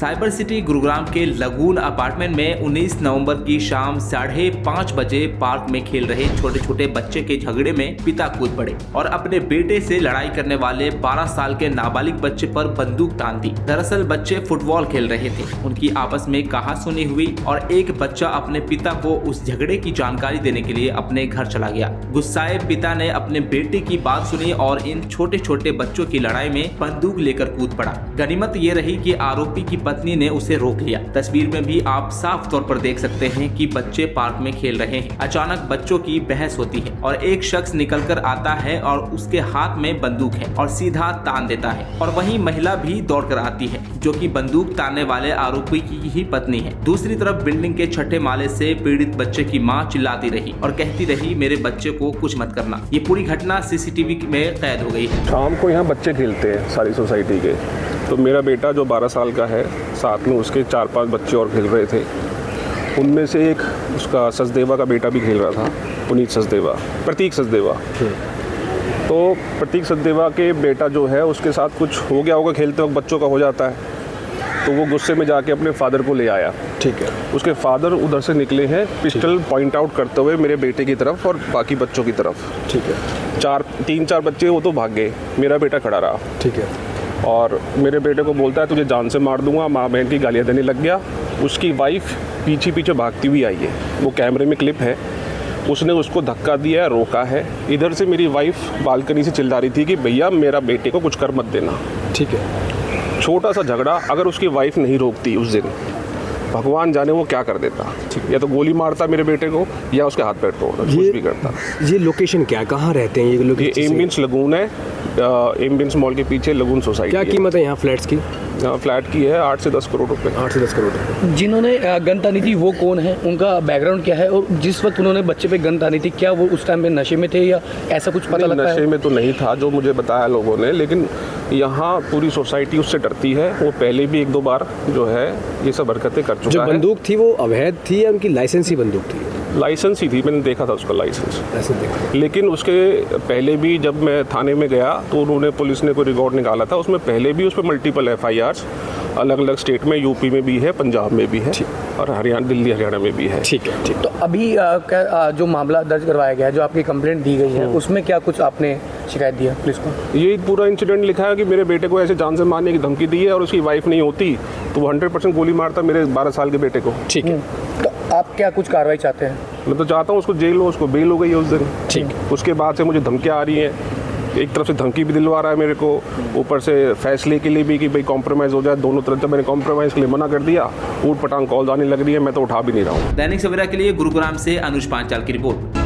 Cyber city Gurugram के lagoon apartment में 19 नवंबर की शाम 5:30 बजे पार्क में खेल रहे छोटे छोटे बच्चे के झगड़े में पिता कूद पड़े और अपने बेटे से लड़ाई करने वाले 12 साल के नाबालिग बच्चे पर बंदूक तान दी। दरअसल बच्चे फुटबॉल खेल रहे थे, उनकी आपस में कहासुनी हुई और एक बच्चा अपने पिता को उस झगड़े की जानकारी देने के लिए अपने घर चला गया। गुस्साए पिता ने अपने बेटे की बात सुनी और इन छोटे छोटे बच्चों की लड़ाई में बंदूक लेकर कूद पड़ा। गनीमत ये रही कि आरोपी की पत्नी ने उसे रोक लिया। तस्वीर में भी आप साफ तौर पर देख सकते हैं कि बच्चे पार्क में खेल रहे हैं। अचानक बच्चों की बहस होती है और एक शख्स निकलकर आता है और उसके हाथ में बंदूक है और सीधा तान देता है और वहीं महिला भी दौड़कर आती है जो कि बंदूक तानने वाले आरोपी की ही पत्नी है। दूसरी तरफ बिल्डिंग के छठे माले से पीड़ित बच्चे की मां चिल्लाती रही और कहती रही, मेरे बच्चे को कुछ मत करना। ये पूरी घटना सीसीटीवी में कैद हो गई है। शाम को यहाँ बच्चे खेलते हैं सारी सोसाइटी के, तो मेरा बेटा जो 12 साल का है, साथ में उसके 4-5 बच्चे और खेल रहे थे। उनमें से एक उसका सचदेवा का बेटा भी खेल रहा था, प्रतीक सचदेवा। तो प्रतीक सचदेवा के बेटा जो है उसके साथ कुछ हो गया होगा, खेलते वक्त बच्चों का हो जाता है, तो वो गुस्से में जाके अपने फादर को ले आया। ठीक है। उसके फादर उधर से निकले हैं पिस्टल पॉइंट आउट करते हुए मेरे बेटे की तरफ और बाकी बच्चों की तरफ। ठीक है। 3-4 बच्चे वो तो भाग गए, मेरा बेटा खड़ा रहा। ठीक है। और मेरे बेटे को बोलता है तुझे जान से मार दूंगा, माँ बहन की गालियाँ देने लग गया। उसकी वाइफ पीछे पीछे भागती हुई आई है, वो कैमरे में क्लिप है। उसने उसको धक्का दिया, रोका है। इधर से मेरी वाइफ बालकनी से चिल्ला रही थी कि भैया मेरा बेटे को कुछ कर मत देना। ठीक है। छोटा सा झगड़ा, अगर उसकी वाइफ नहीं रोकती उस दिन, भगवान जाने वो क्या कर देता। या तो गोली मारता मेरे बेटे को या उसके हाथ पैर तोड़ता, कुछ भी करता। ये लोकेशन क्या, कहाँ रहते हैं ये लोग? ये एम्बियंस लगून है, एम्बियंस मॉल के पीछे लगून सोसाइटी। क्या कीमत है यहाँ फ्लैट्स की? फ्लैट की है 8 से 10 करोड़ रुपए। 8 से 10 करोड़ रुपए। जिन्होंने गन तानी थी वो कौन है, उनका बैकग्राउंड क्या है और जिस वक्त उन्होंने बच्चे पे गन तानी थी क्या वो उस टाइम में नशे में थे या ऐसा कुछ पता लगता है? नशे में तो नहीं था जो मुझे बताया लोगों ने, लेकिन यहाँ पूरी सोसाइटी उससे डरती है। वो पहले भी 1-2 बार जो है ये सब हरकतें कर चुका है। जो बंदूक थी वो अवैध थी या उनकी लाइसेंसी बंदूक थी? लाइसेंस ही थी, मैंने देखा था उसका लाइसेंस। लेकिन उसके पहले भी जब मैं थाने में गया तो उन्होंने, पुलिस ने कोई रिकॉर्ड निकाला था, उसमें पहले भी उस पर मल्टीपल FIRs अलग अलग स्टेट में, यूपी में भी है, पंजाब में भी है और दिल्ली हरियाणा में भी है। ठीक है। ठीक। तो अभी जो मामला दर्ज करवाया गया है, जो आपकी कंप्लेंट दी गई है, उसमें क्या कुछ आपने शिकायत दिया पुलिस को? ये पूरा इंसिडेंट लिखा है कि मेरे बेटे को ऐसे जान से मारने की धमकी दी है और उसकी वाइफ नहीं होती तो वो 100% गोली मारता मेरे 12 साल के बेटे को। ठीक है। तो आप क्या कुछ कार्रवाई चाहते हैं? मैं तो चाहता हूँ उसको जेल हो, उसको बेल हो गई है उस दिन। ठीक। उसके बाद से मुझे धमकियाँ आ रही हैं, एक तरफ से धमकी भी दिलवा रहा है मेरे को, ऊपर से फैसले के लिए भी कि भाई कॉम्प्रोमाइज़ हो जाए दोनों तरफ। जब मैंने कॉम्प्रोमाइज़ के लिए मना कर दिया, ऊट पटांग कॉल आने लग रही है, मैं तो उठा भी नहीं रहा हूँ। दैनिक सवेरा के लिए गुरुग्राम से अनुज पांचाल की रिपोर्ट।